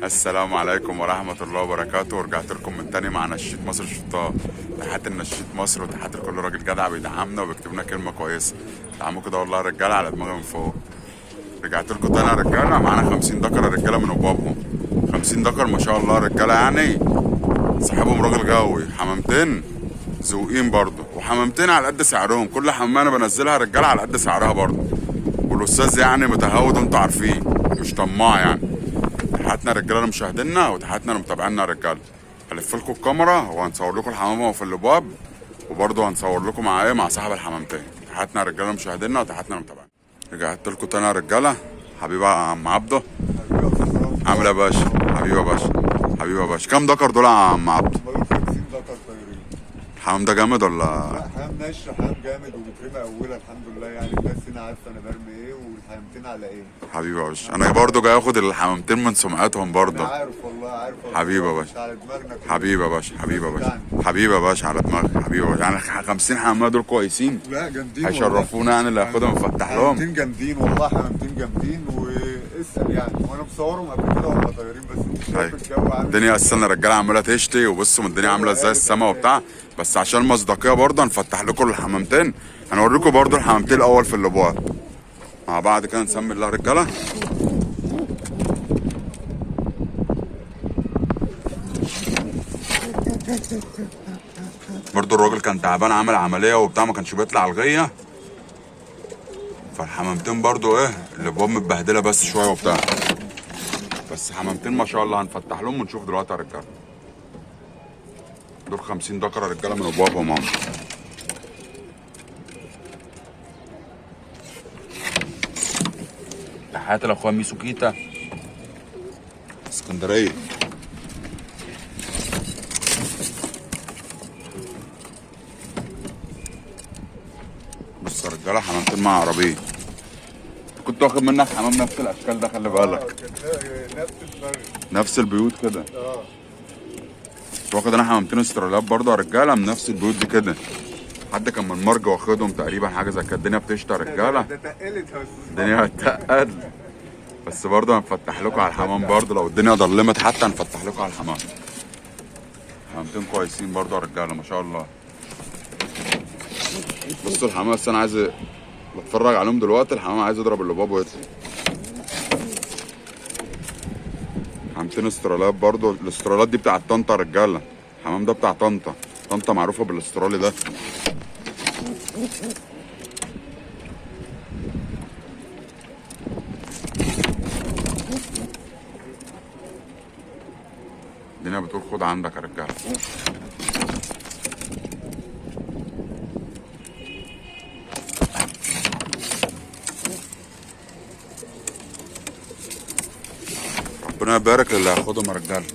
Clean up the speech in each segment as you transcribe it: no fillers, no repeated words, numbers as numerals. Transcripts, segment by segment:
السلام عليكم ورحمة الله وبركاته. ورجعت لكم من تاني مع نشيد مصر الشطار. تحياتي لنشيد مصر وتحياتي لكل راجل جدع بيدعمنا وبيكتب لنا كلمة كويسة. دعمكم ده والله رجالة على دماغي من فوق. رجعت لكم تاني يا رجالة، معانا 50 دكر رجالة من أبوابهم. 50 دكر ما شاء الله رجالة، يعني صاحبهم راجل جوي. حمامتين ذوقين برضه، وحمامتين على قد سعرهم. كل حمامة أنا بنزلها رجالة على قد سعرها برضه. والأستاذ يعني متهود وأنتوا عارفين، مش طماع يعني. تحياتنا رجاله لمشاهدينا وتحياتنا لمتابعينا يا رجاله. هلف لكم الكاميرا وهنصور لكم الحمامه وفي الابواب، وبرضه هنصور لكم مع صاحب الحمامتين. تحياتنا رجاله لمشاهدينا وتحياتنا لمتابعينا. رجعت لكم تاني يا رجاله. حبيبي يا عم عبده، عامل ايه يا باشا؟ حبيبي يا باشا، حبيبي يا باشا. كام دكر دول يا عم عبده؟ 50 دكر طايرين. الحمام ده جامد ولا؟ لا، حمام نشر، حمام جامد وبيترمى اولى الحمد لله. يعني الناس هنا عارفه انا برمي ايه والحمامتين على ايه. حبيبي يا باشا، انا برضه جاي اخد الحمامتين من سمعتهم برضه. انا عارف والله، عارف والله. حبيبي يا باشا، على دماغنا. حبيبي يا باشا، حبيبي يا باشا، حبيبي يا باشا، على دماغك حبيبي يا باشا. يعني 50 حمامه دول كويسين؟ لا جامدين، هيشرفونا يعني اللي هياخدهم نفتح لهم. حمامتين جامدين والله، حمامتين جامدين. واسال يعني، وانا مصورهم قبل كده وهم طايرين. بس انت شايف الجو عامل الدنيا اصلا الرجاله عماله تشتي، وبصوا من الدنيا عامله ازاي السما وبتاع. بس عشان المصداقيه برضه هنفتح لكم الحمامتين. هنوريكم برضه الحمامتين الاول في الابواب مع بعض كده. نسمي الله رجاله. برضه الراجل كان تعبان، عمل عمليه وبتاع، ما كانش بيطلع الغيه. فالحمامتين برضه ايه، الابواب متبهدله بس شويه وبتاع. بس حمامتين ما شاء الله هنفتح لهم ونشوف دلوقتي يا رجاله. دول 50 دكر يا رجاله من ابوابهم اهو. تحياتي لاخويا ميسو كيتا اسكندريه. بص يا رجاله، حمامتين مع عربيه. كنت واخد منك حمام نفس الاشكال ده، خلي بالك. نفس الفرق، نفس البيوت كده. كنت واخد انا حمامتين استراليات برضه يا رجاله من نفس البيوت دي كده. حد كان من مرج واخدهم تقريبا، حاجه زي كده. الدنيا بتشتى يا رجاله، ده تقلت يا استاذ. الدنيا هتقل. بس برضه هنفتح لكم على الحمام برضه، لو الدنيا ضلمت حتى هنفتح لكم على الحمام. حمامتين كويسين برضه يا رجاله ما شاء الله. بصوا الحمام، بس انا عايز بتفرج عليهم دلوقتي. الحمام عايز يضرب الباب ويطلع. حمامتين استراليات برضه. الاستراليات دي بتاعت طنطا يا رجاله. الحمام ده بتاع طنطا. طنطا معروفه بالاسترالي ده. الدنيا بتقول خد عندك يا رجاله. ربنا يبارك للي هياخدهم يا رجاله.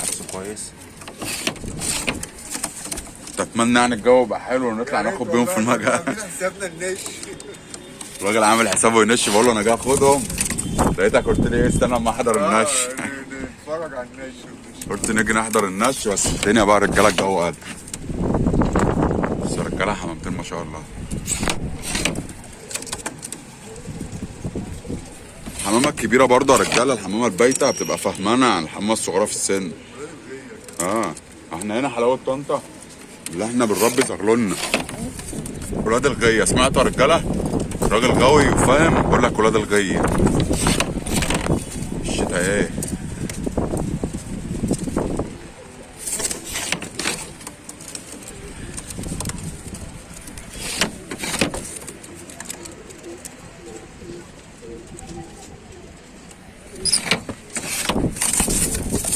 حبس كويس. اتمنى يعني الجو يبقى حلو ونطلع ناخد بيهم في المجال. حسابنا النش. الراجل عامل حسابه ينش، بقول له انا جاي اخدهم. لقيتك قلت لي ايه، استنى اما احضر النش. نتفرج على النش. قلت نيجي نحضر النش، بس الدنيا بقى رجاله الجو قادر. بس يا رجاله حمامتين ما شاء الله. الحمامه الكبيره برضه يا رجاله، الحمامه البايته بتبقى فهمانه عن الحمامه الصغيره في السن. احنا هنا حلاوه طنطا اللي احنا بنربي صغلولنا. ولاد الغيه، سمعتوا يا رجاله؟ راجل غاوي وفاهم بقول لك ولاد الغيه. الشتا ايه؟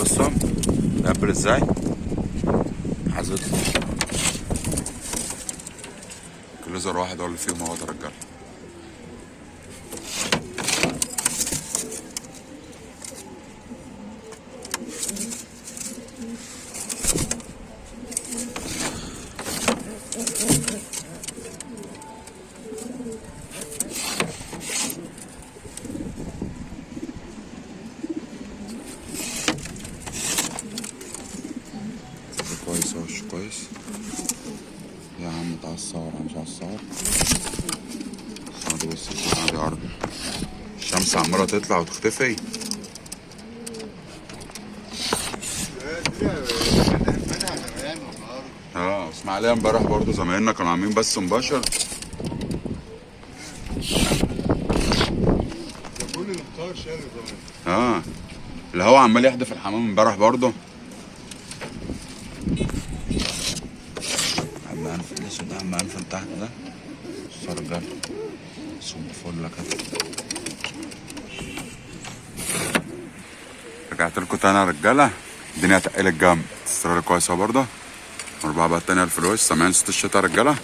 بصوا يقبل ازاي؟ عايز يطلع. كلوزر واحد هو اللي فيهم اهو يا رجاله. كويس اهو، وش كويس. يا عم تعال الصور، انا مش عايز الصور. بص الشمس عندي عرض. الشمس عماله تطلع وتختفي. منها زمان والنهارده. اسماعيليه امبارح برضه زمايلنا كانوا عاملين بث مباشر. ده كل الامطار شالوا زمان. الهوا عمال يحدف الحمام امبارح برضه. عم انف الاسود ده، عم انف تحت ده رجاله صب فل كده. رجعت لكم تاني يا رجاله، الدنيا تقلت جامد. استراليا كويسه برضه. 4 بقى التانية الفلوس. سامعين صوت الشتا يا رجاله؟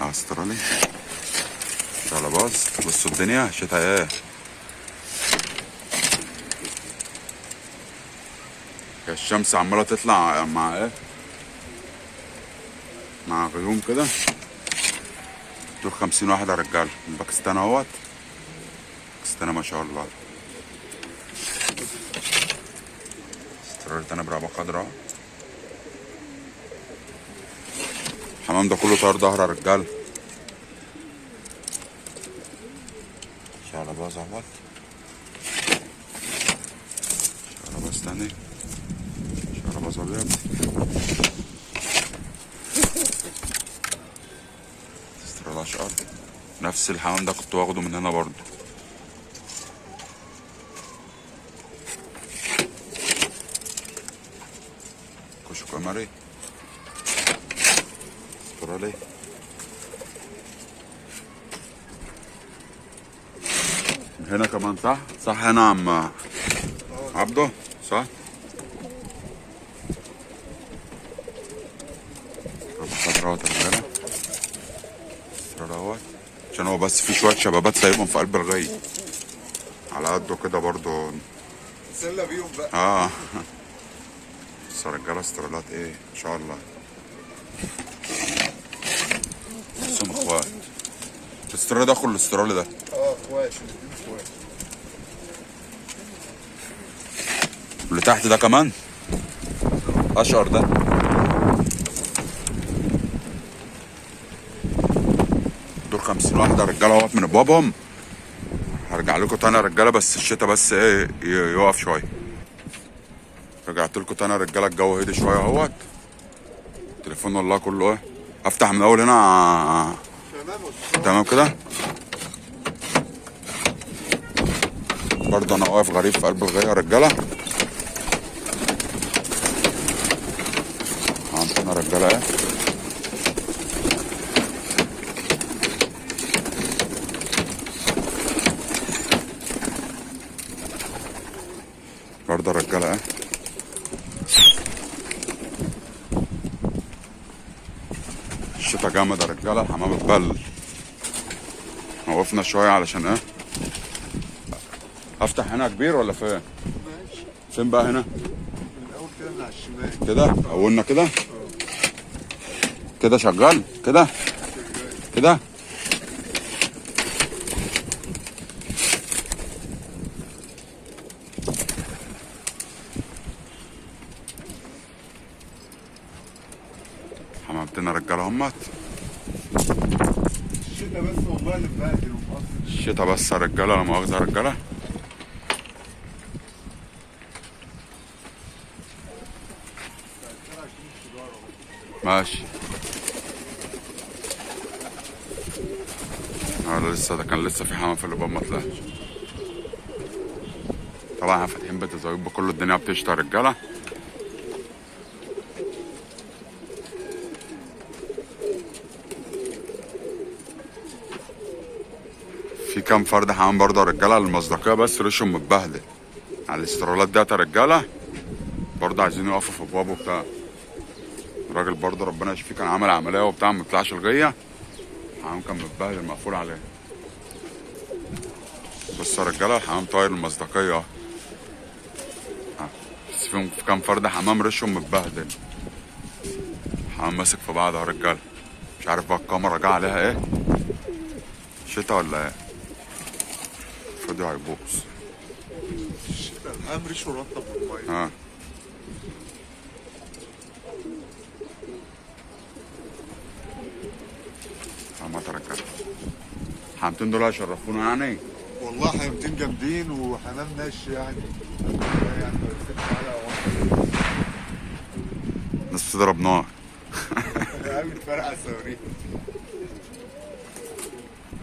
استراليا يلا باص. بصوا الدنيا شتا ايه. الشمس عماله تطلع مع ايه، مع غيوم كده. دول 50 واحد يا رجاله من باكستان اهوت. باكستان ما شاء الله. استراليا تاني برقبه خضراء. الحمام ده كله طار ظهر يا رجاله. شعلباز اهوت. شعلباز تاني. شعلباز ابيض. استراليا اشقر. نفس الحمام ده كنت واخده من هنا برضه. كشك قمري. استرالي. هنا كمان صح؟ صح هنا عم عبده صح؟ خضروات رجاله. استراليات عشان هو بس في شوية شبابات سايبهم في قلب الغي على قده كده برضه. نتسلى بيهم بقى. بس يا رجاله استراليات ايه ان شاء الله. بصهم اخوات. الاسترالي ده اخو الاسترالي ده. اخوات اخوات. واللي تحت ده كمان اشقر ده. دول 50 واحد يا رجاله اهوت من ابوابهم. هرجع لكم تاني يا رجاله بس الشتا بس ايه يقف شويه. رجعت لكم تاني يا رجاله، الجو هدي شويه اهوت. التليفون والله كله ايه. افتح من اول هنا تمام كده. برضه انا واقف غريب في قلب الغايه يا رجاله. عندنا رجاله ايه. برضه رجاله ايه. الشتا جامد يا رجاله. الحمام اتبل. وقفنا شويه علشان ايه. افتح هنا كبير ولا فين؟ ماشي. فين بقى هنا؟ من الاول كده من على الشمال كده اولنا كده. كده شغال كده كده. حمامتنا رجاله همت. الشتا بس والله اللي مبهدل ومقصر. الشتا بس يا رجاله لا مؤاخذه يا رجاله. ماشي. لسه ده كان لسه في حمام في الباب ما طلعش. طبعا احنا فاتحين بيت الزواج بكل الدنيا بتشتى يا رجاله. في كام فرد حمام برضه يا رجاله المصداقيه بس ريشهم متبهدل على الاسترالات ديت يا رجاله. برضه عايزين يقفوا في ابوابه وبتاع. الراجل برضه ربنا يشفيه كان عامل عمليه وبتاع ما طلعش الغيه. الحمام كان متبهدل مقفول عليه. بص يا رجاله الحمام طاير المصداقيه اهو. بس فيهم في كام فرد حمام ريشهم متبهدل. الحمام ماسك في بعض يا رجاله. مش عارف بقى الكاميرا جه عليها ايه. شتا ولا ايه. فيديو هيبوظ. الشتا الحمام ريشه رطب بالميه. حمامات يا رجاله. الحمامتين دول هيشرفونا يعني. والله حمامتين جامدين وحمام نش يعني. يعني ما بيسيبش على واحد. الناس بتضرب نار. قاعد بيتفرق على الصواريخ.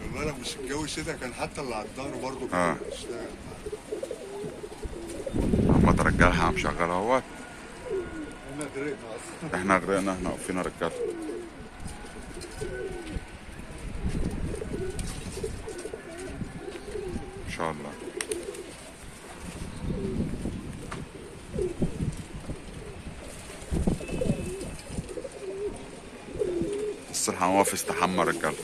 والله لو مش الجو الشتا كان حتى اللي على الظهر برضه كان بيشتغل. عم رجالها عم شغال اهوت. احنا غرقنا اصلا. احنا غرقنا، احنا واقفين يا رجاله. ان شاء الله. بس الحمام واقف يستحمى يا رجاله.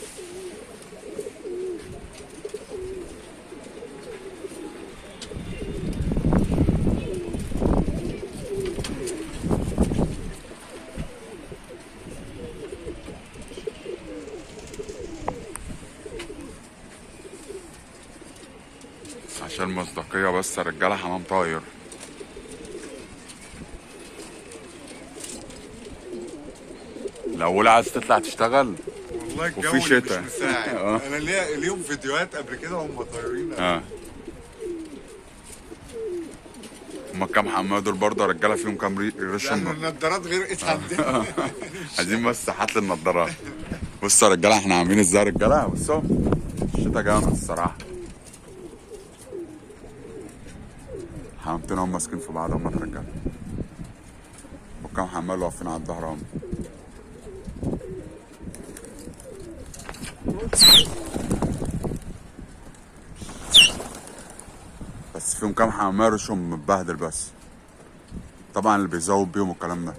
عشان المصداقية بس يا رجالة، حمام طاير. الأول عايز تطلع تشتغل والله الجو وفي اللي شتا. مش مساعد. انا ليهم فيديوهات قبل كده هم طايرين. هما كام حمام دول برضه يا رجالة، فيهم كام يعني ريشهم. النضارات غرقت عندنا. عايزين بس هات لي النضارات. بصوا يا رجالة احنا عاملين ازاي يا رجالة، بصوا الشتا جامد الصراحة. حمامتين هم ماسكين في بعض هم يا رجالة، وكام حمال واقفين على الظهر هم. بس فيهم كام حمام ريشهم متبهدل بس، طبعا اللي بيزود بيهم والكلام ده.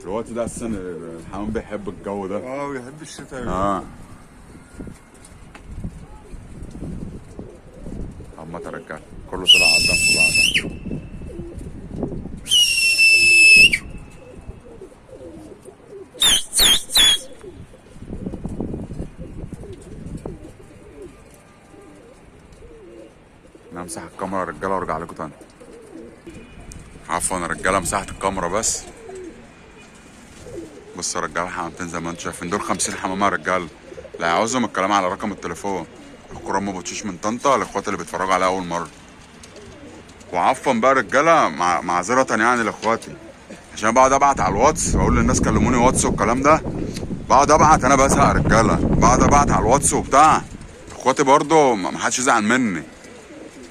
الوقت ده اساسا الحمام بيحب الجو ده. بيحب الشتاء. هما رجاله كله طلع قدام في بعض. انا امسح الكاميرا يا رجاله وارجع لكم تاني. عفوا يا رجاله، مسحت الكاميرا بس. بصوا يا رجاله حمامتين زي ما انتم شايفين، دول 50 حمامه يا رجاله. لا يعوزهم الكلام على رقم التليفون. الكرة ام بوتشيش من طنطا لاخواتي اللي بيتفرجوا عليها اول مره. وعفوا بقى يا رجاله، معذره يعني لاخواتي، عشان بقعد ابعت على الواتس واقول للناس كلموني واتس والكلام ده. بقعد ابعت، انا بزهق يا رجاله، بقعد ابعت على الواتس وبتاع. اخواتي برضه ما حدش يزعل مني،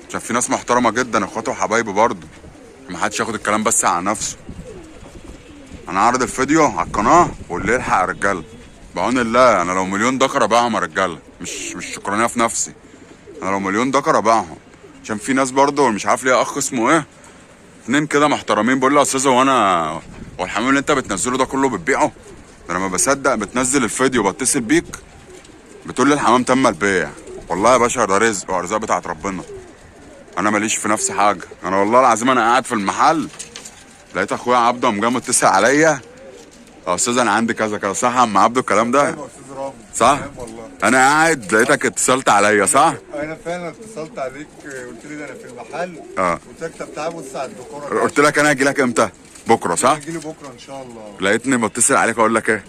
عشان في ناس محترمه جدا اخواتي وحبايبي برضه، ما حدش ياخد الكلام بس على نفسه. انا عارض الفيديو على القناه واللي يلحق يا رجاله بعون الله. انا لو مليون دكر ابيعهم يا رجاله، مش شكرانيه في نفسي. انا لو مليون دكر ابيعهم، عشان في ناس برضه مش عارف ليه اخ اسمه ايه، اتنين كده محترمين بيقول لي يا استاذ هو الحمام اللي انت بتنزله ده كله بتبيعه؟ انا ما بصدق بتنزل الفيديو بتصل بيك بتقول لي الحمام تم البيع. والله يا باشا ده رزق وارزاق بتاعت ربنا، انا ماليش في نفسي حاجه. انا والله العظيم انا قاعد في المحل لقيت اخويا عبده قام جاي متصل عليا، يا استاذ انا عندي كذا كذا. صح يا عم عبده الكلام ده؟ ايوه يا استاذ رامي. صح؟ والله انا قاعد لقيتك اتصلت عليا صح؟ انا فعلا اتصلت عليك، قلت لي ده انا في المحل. قلت لك طب تعالى بص على الديكور. قلت لك انا هاجي لك امتى؟ بكره صح؟ هاجي لي بكره ان شاء الله. لقيتني بتصل عليك اقول لك ايه؟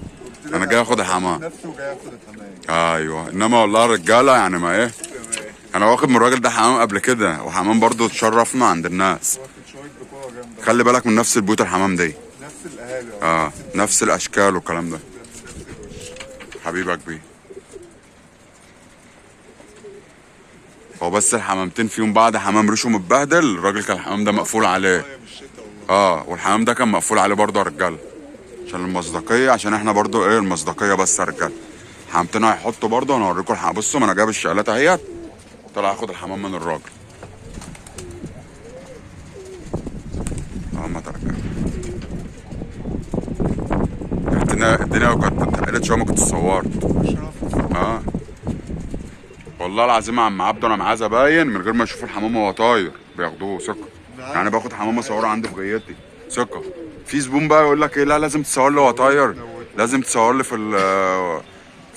انا جاي اخد الحمام. نفسي وجاي اخد الحمام. ايوه انما والله الرجاله يعني ما ايه، انا واخد من الراجل ده حمام قبل كده، وحمام برضو اتشرفنا عند الناس. واخد شويه ديكور جامده. خلي بالك من نفس البيوت الحمام دي، نفس الاهالي. نفس الاشكال والكلام ده. حبيبك بيه. هو بس الحمامتين فيهم بعد حمام ريشه متبهدل، الراجل كان الحمام ده مقفول عليه. والحمام ده كان مقفول عليه برضه يا رجاله، عشان المصداقيه، عشان احنا برضه ايه المصداقيه بس يا رجاله. حمامتين هيحطوا برضه، انا اوريكم الحمام. بصوا ما انا جايب الشقلات اهيت، طلع اخد الحمام من الراجل. ما الدنيا كانت اتقلت شويه، ما كنت صورت. والله العظيم يا عم عبده انا معاه زباين من غير ما يشوفوا الحمام وهو طاير بياخدوه ثقه. يعني باخد حمام اصوره عندي في جيتي ثقه. في زبون بقى يقول لك ايه، لا لازم تصور لي وهو طاير، لازم تصور لي في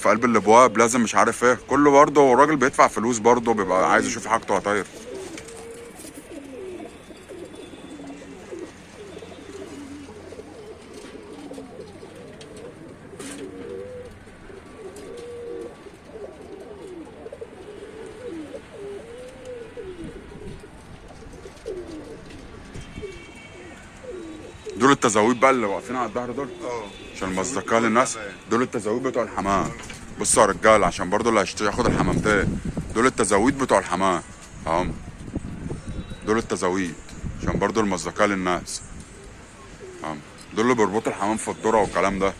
قلب الابواب، لازم مش عارف ايه. كله برضه الراجل بيدفع فلوس برضه، بيبقى عايز يشوف حاجته وهو طاير. دول التزاويد بقى اللي واقفين على الظهر دول اه عشان المصداقيه للناس. دول التزاويد بتوع الحمام. بصوا يا رجاله عشان برضو اللي هيشتري ياخد الحمامتين. دول التزاويد بتوع الحمام اهم. دول التزاويد عشان برضو المصداقيه للناس اهم. دول اللي بيربطوا الحمام في الذره والكلام ده.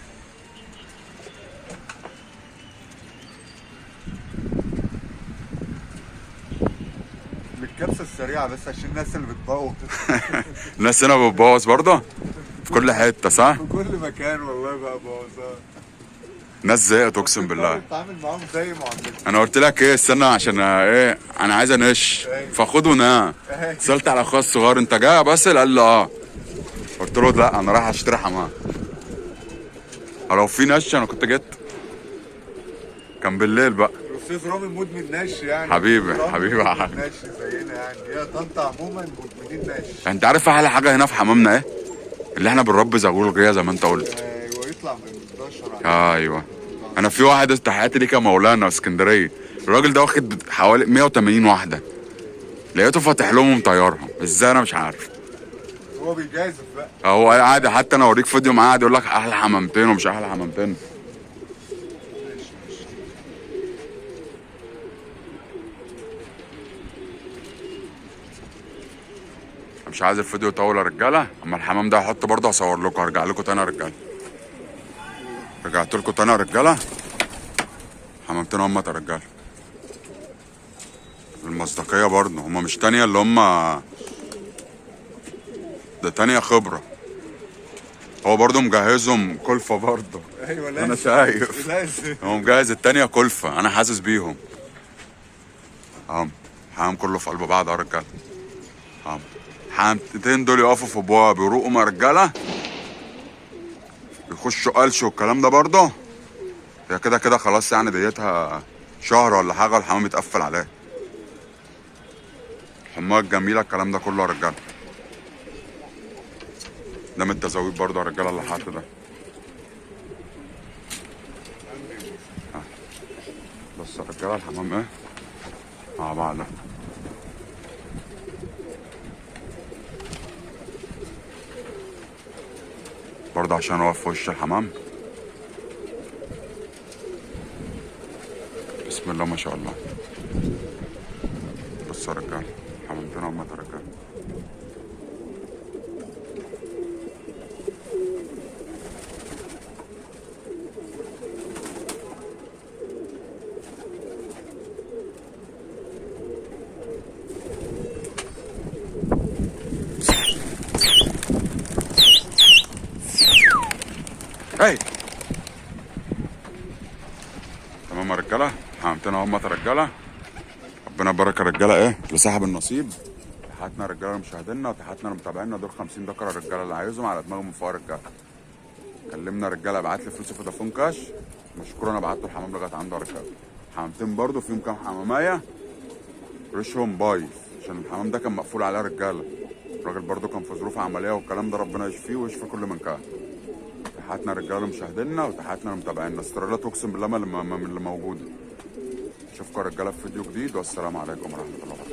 الكبسه السريعه بس عشان الناس اللي بتبوظ. الناس هنا بتبوظ برضه في كل حته صح؟ في كل مكان والله بقى بوظها. ناس زهقت اقسم بالله. بتتعامل معاهم زي معاملتك. انا قلت لك ايه استنى عشان ايه انا عايز انش فخده نا. اتصلت على اخويا الصغير انت جاي بس قال لي اه. قلت له لا انا رايح اشتري حمام. لو في نش انا كنت جيت. كان بالليل بقى. الاستاذ رامي مدمن نش يعني. حبيبي رامي حبيبي مدمن يا نش زينا يعني هي طنطا عموما مدمنين نش. انت عارف احلى حاجه هنا في حمامنا ايه؟ اللي احنا بنربي زغلول جايه زي ما انت قلت. ايوه يطلع من 11 ايوه انا في واحد تحياتي ليه كمولانا في اسكندريه. الراجل ده واخد حوالي 180 واحده. لقيته فاتح لهم ومطيرهم ازاي انا مش عارف. هو بيجازف بقى. هو قاعد حتى انا اوريك فيديو معاه قاعد يقول لك احلى حمامتين ومش احلى حمامتين. مش عايز الفيديو يطول يا رجاله. اما الحمام ده هحط برضه هصور لكم هرجع لكم تاني يا رجاله. رجعت لكم تاني يا رجاله. حمامتين هم يا رجاله. المصداقيه برضه هم مش تانيه اللي هم ده تانيه خبره. هو برضه مجهزهم كلفه برضه. ايوه لازم. انا شايف لازم. هو مجهز التانيه كلفه انا حاسس بيهم. اهم الحمام كله في قلب بعض يا رجاله. اهم الحمامتين دول يقفوا في ابواب يروقوا يا رجاله. يخشوا قلش والكلام ده برضه. هي كده كده خلاص يعني ديتها شهر ولا حاجه والحمام يتقفل عليها. الحمامات الجميله الكلام ده كله يا رجاله. ده من التزاويد برضه يا رجاله اللي حاطط ده. بص يا رجاله الحمام ايه مع بعض. برضه عشان اقف في وش الحمام. بسم الله ما شاء الله. بص يا رجاله حمامتين هم يا رجاله. هاي تمام يا رجاله. حمامتين هم يا رجاله. ربنا يبارك يا رجاله ايه لصاحب النصيب. تحياتنا يا رجاله لمشاهدينا وتحياتنا لمتابعينا. دول 50 ذكر يا رجاله اللي عايزهم على دماغهم من فوق يا رجاله. كلمنا يا رجاله ابعت لي فلوسي فودافون كاش. مشكور انا بعت له الحمام لغايه عنده يا رجاله. حمامتين برضه فيهم كام حمامايه ريشهم بايظ عشان الحمام ده كان مقفول عليه يا رجاله. الراجل برضه كان في ظروف عمليه والكلام ده ربنا يشفيه ويشفي كل من كان. تحياتنا يا رجاله لمشاهدينا وتحياتنا لمتابعينا. استرالات اقسم بالله من اللي موجوده. اشوفكم يا رجاله في فيديو جديد والسلام عليكم ورحمه الله وبركاته.